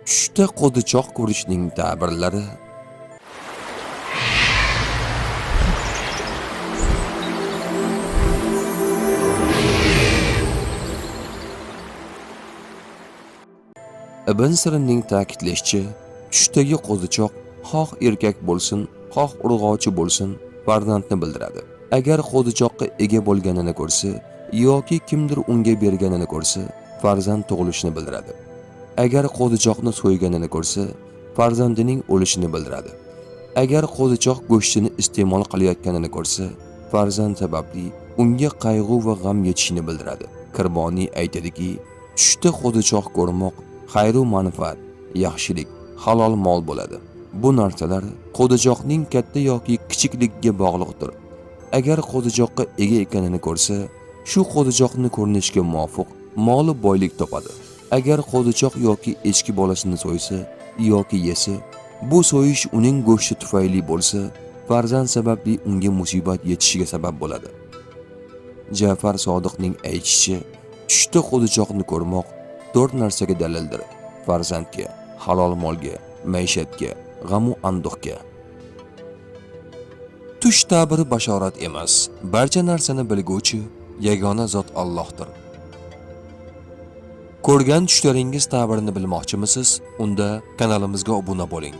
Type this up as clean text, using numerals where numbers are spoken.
Tushda qo'zichoq ko'rishning ta'birlari. Ibn Sirinning ta'kidlashicha, tushdagi qo'zichoq xoh erkak bo'lsin, xoh urg'ovchi bo'lsin, farzandni bildiradi. Agar qo'zichoqqa ega bo'lganini ko'rsa yoki kimdir unga berganini ko'rsa, farzand tug'ilishini bildiradi. Agar qo'zichoqni so'yganini ko'rsa, farzandining o'lishini bildiradi. Agar qo'zichoq go'shtini iste'mol qilayotganini ko'rsa, farzand sababli unga qayg'u va g'am yetishini bildiradi. Qirboniy aytadiki, tushda qo'zichoq ko'rmoq xayr va manfaat, yaxshilik, halol mol bo'ladi. Bu narsalar qo'zichoqning katta yoki kichikligiga bog'liqdir. Agar qo'zichoqqa ega ekanini ko'rsa, shu qo'zichoqni ko'rinishga muvofiq mol va boylik topadi. Agar qo'zichoq yoki echki bolasini so'ysa yoki yesa, bu so'yish uning go'shti tufayli bo'lsa, farzand sababli unga musibat yetishiga sabab bo'ladi. Ja'far Sodiqning aytishicha, tushda qo'zichoqni ko'rmoq 4 narsaga dalildir: farzandga, halol molga, maishatga, g'am va anduhga. Tush ta'biri bashorat emas, barcha narsani bilguvchi yagona zot Allohdir. Ko'rgan tushlaringiz ta'birini bilmoqchimisiz? Unda kanalimizga obuna bo'ling.